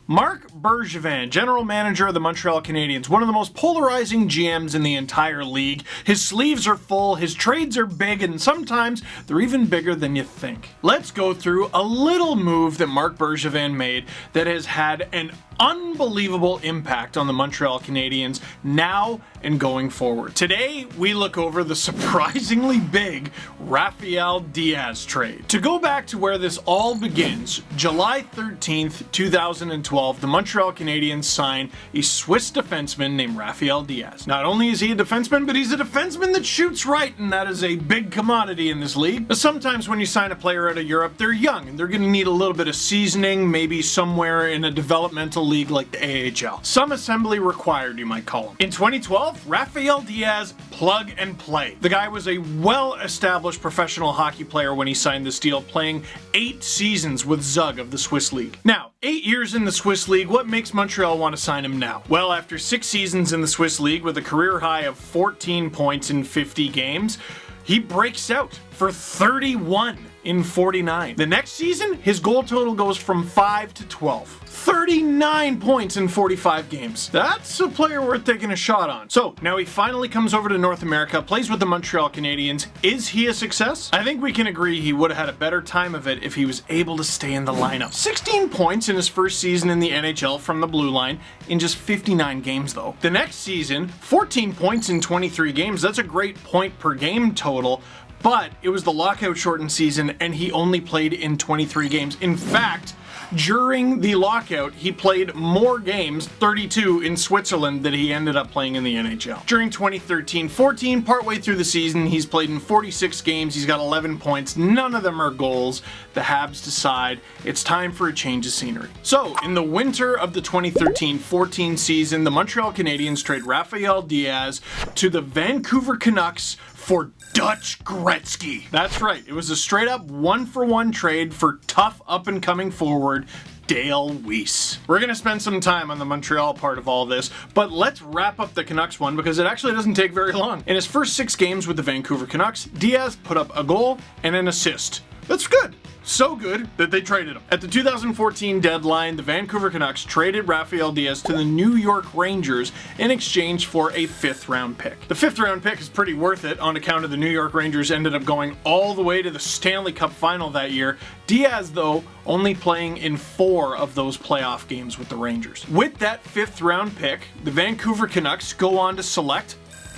Marc Bergevin, general manager of the Montreal Canadiens, one of the most polarizing GMs in the entire league. His sleeves are full, his trades are big, and sometimes they're even bigger than you think. Let's go through a little move that Marc Bergevin made that has had an unbelievable impact on the Montreal Canadiens now and going forward. Today, we look over the surprisingly big Raphael Diaz trade. To go back to where this all begins, July 13th, 2012, the Montreal Canadiens sign a Swiss defenseman named Raphael Diaz. Not only is he a defenseman, but he's a defenseman that shoots right, and that is a big commodity in this league. But sometimes when you sign a player out of Europe, they're young, and they're going to need a little bit of seasoning, maybe somewhere in a developmental league like the AHL. Some assembly required, you might call him. In 2012, Raphael Diaz, plug and play. The guy was a well-established professional hockey player when he signed this deal, playing 8 seasons with Zug of the Swiss League. Now, 8 years in the Swiss League, what makes Montreal want to sign him now? Well, after 6 seasons in the Swiss League with a career high of 14 points in 50 games, he breaks out for 31 in 49. The next season, his goal total goes from 5 to 12. 39 points in 45 games. That's a player worth taking a shot on. So, now he finally comes over to North America, plays with the Montreal Canadiens. Is he a success? I think we can agree he would have had a better time of it if he was able to stay in the lineup. 16 points in his first season in the NHL from the blue line in just 59 games though. The next season, 14 points in 23 games. That's a great point per game total. But it was the lockout shortened season and he only played in 23 games. In fact, during the lockout, he played more games, 32, in Switzerland than he ended up playing in the NHL. During 2013-14, partway through the season, he's played in 46 games, he's got 11 points, none of them are goals. The Habs decide it's time for a change of scenery. So, in the winter of the 2013-14 season, the Montreal Canadiens trade Raphael Diaz to the Vancouver Canucks for Dutch Gretzky. That's right, it was a straight up 1-for-1 trade for tough up-and-coming forward Dale Weise. We're gonna spend some time on the Montreal part of all this, but let's wrap up the Canucks one because it actually doesn't take very long. In his first 6 games with the Vancouver Canucks, Diaz put up a goal and an assist. That's good. So good that they traded him. At the 2014 deadline, the Vancouver Canucks traded Raphael Diaz to the New York Rangers in exchange for a 5th round pick. The 5th round pick is pretty worth it on account of the New York Rangers ended up going all the way to the Stanley Cup final that year. Diaz, though, only playing in 4 of those playoff games with the Rangers. With that 5th round pick, the Vancouver Canucks go on to select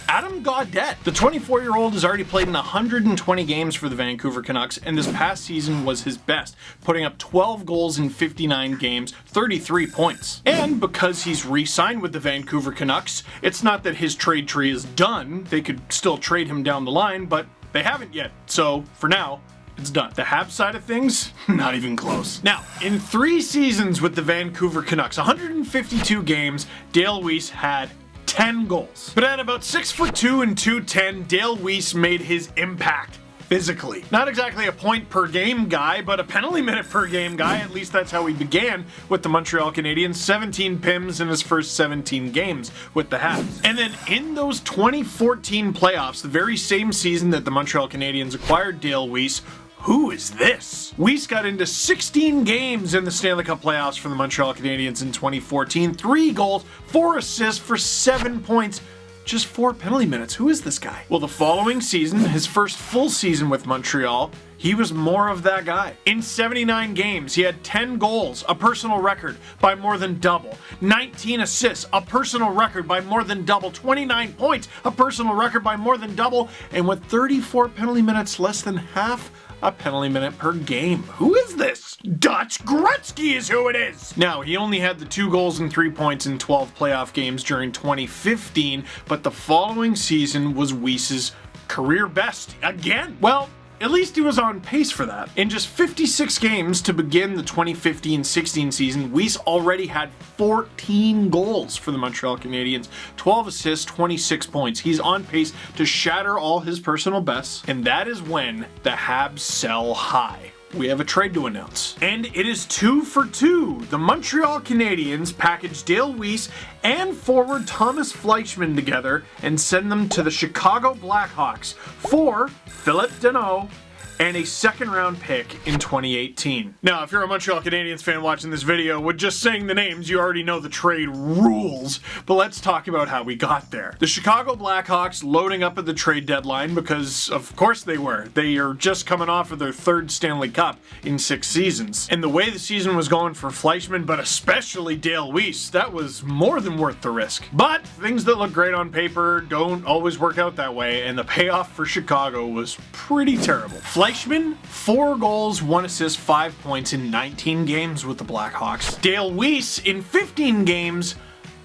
Adam Gaudette. The 24-year-old has already played in 120 games for the Vancouver Canucks, and this past season was his best, putting up 12 goals in 59 games, 33 points. And because he's re-signed with the Vancouver Canucks, it's not that his trade tree is done. They could still trade him down the line, but they haven't yet. So, for now, it's done. The Habs side of things, not even close. Now, in 3 seasons with the Vancouver Canucks, 152 games, Dale Weise had 10 goals. But at about 6'2" and 210, Dale Weise made his impact physically. Not exactly a point per game guy, but a penalty minute per game guy. At least that's how he began with the Montreal Canadiens. 17 PIMs in his first 17 games with the Habs. And then in those 2014 playoffs, the very same season that the Montreal Canadiens acquired Dale Weise, who is this? Weise got into 16 games in the Stanley Cup playoffs for the Montreal Canadiens in 2014. 3 goals, 4 assists for 7 points, just 4 penalty minutes. Who is this guy? Well, the following season, his first full season with Montreal, he was more of that guy. In 79 games, he had 10 goals, a personal record by more than double. 19 assists, a personal record by more than double. 29 points, a personal record by more than double. And with 34 penalty minutes, less than half a penalty minute per game. Who is this? Dutch Gretzky is who it is! Now, he only had the 2 goals and 3 points in 12 playoff games during 2015, but the following season was Weise's career best again. Well, at least he was on pace for that. In just 56 games to begin the 2015-16 season, Weise already had 14 goals for the Montreal Canadiens, 12 assists, 26 points. He's on pace to shatter all his personal bests, and that is when the Habs sell high. We have a trade to announce. And it is 2 for 2. The Montreal Canadiens package Dale Weise and forward Tomas Fleischmann together and send them to the Chicago Blackhawks for Phillip Danault and a second-round pick in 2018. Now, if you're a Montreal Canadiens fan watching this video, with just saying the names, you already know the trade rules, but let's talk about how we got there. The Chicago Blackhawks loading up at the trade deadline because, of course they were. They are just coming off of their third Stanley Cup in 6 seasons. And the way the season was going for Fleischmann, but especially Dale Weise, that was more than worth the risk. But things that look great on paper don't always work out that way, and the payoff for Chicago was pretty terrible. Fleischmann, 4 goals, 1 assist, 5 points in 19 games with the Blackhawks. Dale Weise, in 15 games,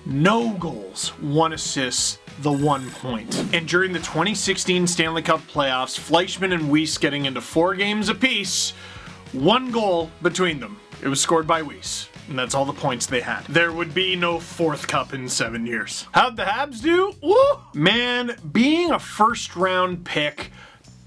no goals, 1 assist, the 1 point. And during the 2016 Stanley Cup playoffs, Fleischmann and Weise getting into 4 games apiece, 1 goal between them. It was scored by Weise. And that's all the points they had. There would be no 4th cup in 7 years. How'd the Habs do? Woo! Man, being a first-round pick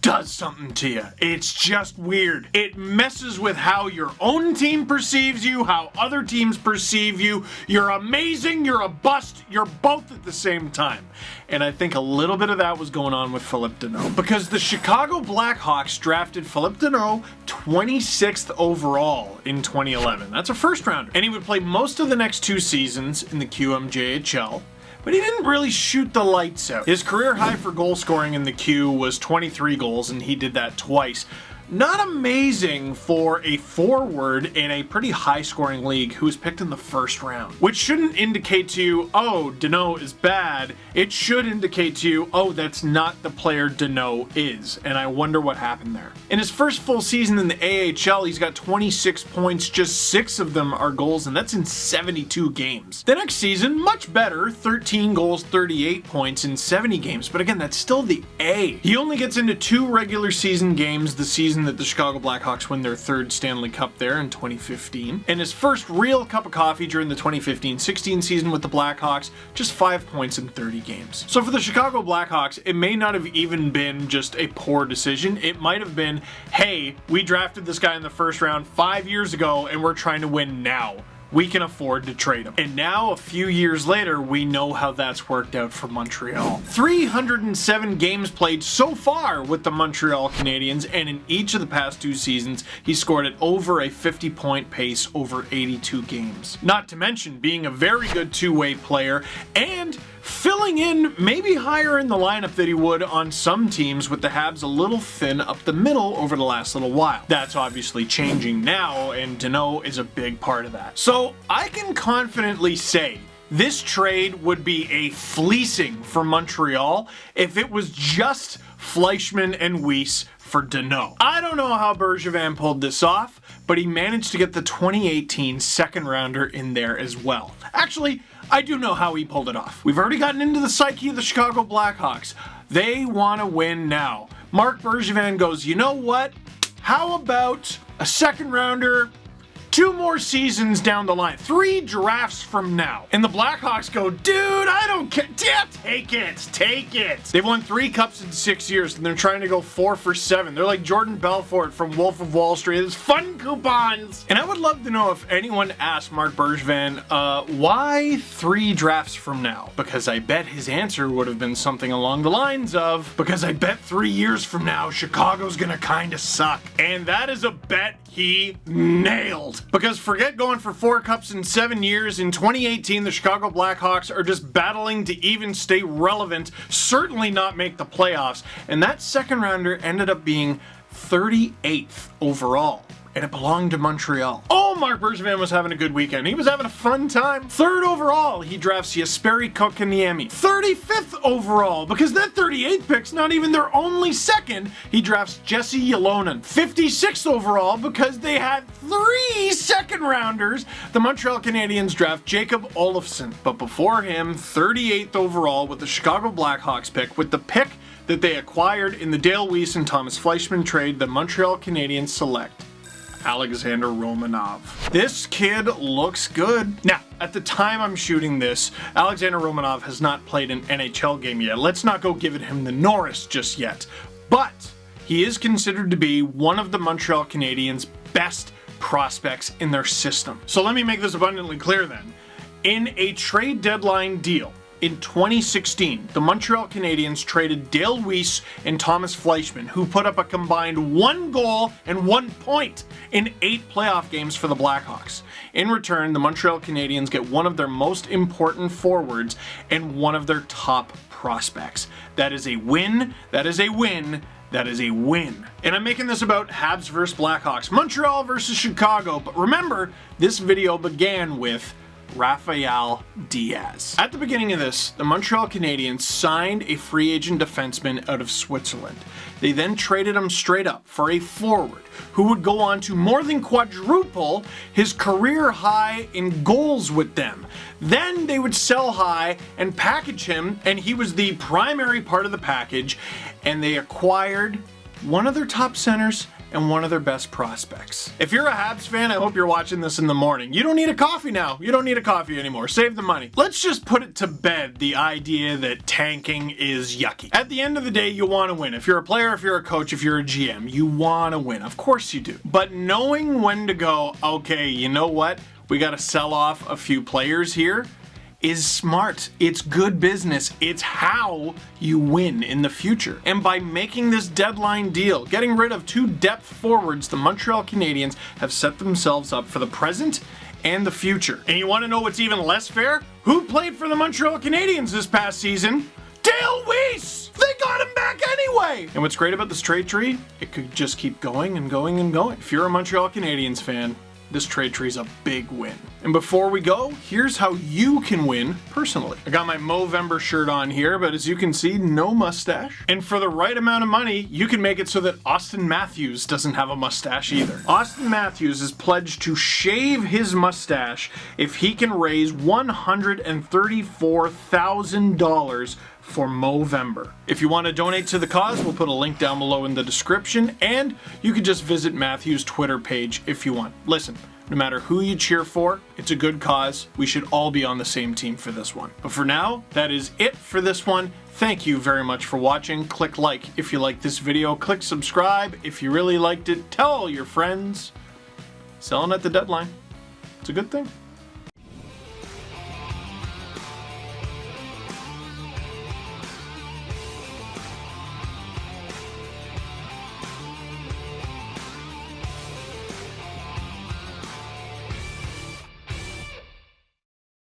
does something to you. It's just weird. It messes with how your own team perceives you, how other teams perceive you. You're amazing, you're a bust, you're both at the same time. And I think a little bit of that was going on with Phillip Danault. Because the Chicago Blackhawks drafted Phillip Danault 26th overall in 2011. That's a first rounder. And he would play most of the next 2 seasons in the QMJHL. But he didn't really shoot the lights out. His career high for goal scoring in the Q was 23 goals, and he did that twice. Not amazing for a forward in a pretty high-scoring league who was picked in the first round. Which shouldn't indicate to you, oh, Danault is bad. It should indicate to you, oh, that's not the player Danault is. And I wonder what happened there. In his first full season in the AHL, he's got 26 points. Just 6 of them are goals, and that's in 72 games. The next season, much better. 13 goals, 38 points in 70 games. But again, that's still the A. He only gets into 2 regular season games the season that the Chicago Blackhawks win their 3rd Stanley Cup there in 2015. And his first real cup of coffee during the 2015-16 season with the Blackhawks, just 5 points in 30 games. So for the Chicago Blackhawks, it may not have even been just a poor decision. It might have been, hey, we drafted this guy in the first round 5 years ago and we're trying to win now. We can afford to trade him. And now, a few years later, we know how that's worked out for Montreal. 307 games played so far with the Montreal Canadiens, and in each of the past 2 seasons, he scored at over a 50-point pace over 82 games. Not to mention being a very good two-way player and filling in maybe higher in the lineup than he would on some teams, with the Habs a little thin up the middle over the last little while. That's obviously changing now, and Danault is a big part of that. So I can confidently say this trade would be a fleecing for Montreal if it was just Fleischmann and Weise for Danault. I don't know how Bergevin pulled this off, but he managed to get the 2018 second rounder in there as well. Actually, I do know how he pulled it off. We've already gotten into the psyche of the Chicago Blackhawks. They want to win now. Marc Bergevin goes, you know what? How about a second rounder 2 more seasons down the line, 3 drafts from now? And the Blackhawks go, dude, I don't care. Yeah, take it. They've won 3 cups in 6 years, and they're trying to go 4 for 7. They're like Jordan Belfort from Wolf of Wall Street. It's fun coupons. And I would love to know if anyone asked Marc Bergevin, why 3 drafts from now? Because I bet his answer would have been something along the lines of, because I bet 3 years from now, Chicago's gonna kinda suck. And that is a bet he nailed. Because forget going for 4 cups in 7 years. In 2018, the Chicago Blackhawks are just battling to even stay relevant, certainly not make the playoffs. And that second rounder ended up being 38th overall. And it belonged to Montreal. Oh, Marc Bergevin was having a good weekend. He was having a fun time. 3rd overall, he drafts Jesperi Kotkaniemi. 35th overall, because that 38th pick's not even their only second, he drafts Jesse Ylonen. 56th overall, because they had 3 second rounders, the Montreal Canadiens draft Jacob Olofsson. But before him, 38th overall with the Chicago Blackhawks pick, with the pick that they acquired in the Dale Weise and Tomas Fleischmann trade, the Montreal Canadiens select Alexander Romanov. This kid looks good. Now, at the time I'm shooting this, Alexander Romanov has not played an NHL game yet. Let's not go giving him the Norris just yet. But he is considered to be one of the Montreal Canadiens' best prospects in their system. So let me make this abundantly clear then. In a trade deadline deal, In 2016, the Montreal Canadiens traded Dale Weise and Tomas Fleischmann, who put up a combined 1 goal and 1 point in 8 playoff games for the Blackhawks. In return, the Montreal Canadiens get one of their most important forwards and one of their top prospects. That is a win. That is a win. That is a win. And I'm making this about Habs versus Blackhawks, Montreal versus Chicago, but remember, this video began with Raphael Diaz. At the beginning of this, the Montreal Canadiens signed a free agent defenseman out of Switzerland. They then traded him straight up for a forward who would go on to more than quadruple his career high in goals with them. Then they would sell high and package him, and he was the primary part of the package, and they acquired one of their top centers and one of their best prospects. If you're a Habs fan, I hope you're watching this in the morning. You don't need a coffee now. You don't need a coffee anymore. Save the money. Let's just put it to bed, the idea that tanking is yucky. At the end of the day, you want to win. If you're a player, if you're a coach, if you're a GM, you want to win. Of course you do. But knowing when to go, okay, you know what? We got to sell off a few players here is smart. It's good business. It's how you win in the future. And by making this deadline deal, getting rid of 2 depth forwards, the Montreal Canadiens have set themselves up for the present and the future. And you want to know what's even less fair? Who played for the Montreal Canadiens this past season? Dale Weise! They got him back anyway! And what's great about this trade tree? It could just keep going and going and going. If you're a Montreal Canadiens fan, this trade tree is a big win. And before we go, here's how you can win personally. I got my Movember shirt on here, but as you can see, no mustache. And for the right amount of money, you can make it so that Austin Matthews doesn't have a mustache either. Austin Matthews is pledged to shave his mustache if he can raise $134,000 for Movember. If you want to donate to the cause, we'll put a link down below in the description, and you can just visit Matthew's Twitter page if you want. Listen, no matter who you cheer for, it's a good cause. We should all be on the same team for this one. But for now, that is it for this one. Thank you very much for watching. Click like if you liked this video. Click subscribe if you really liked it. Tell all your friends. Selling at the deadline. It's a good thing.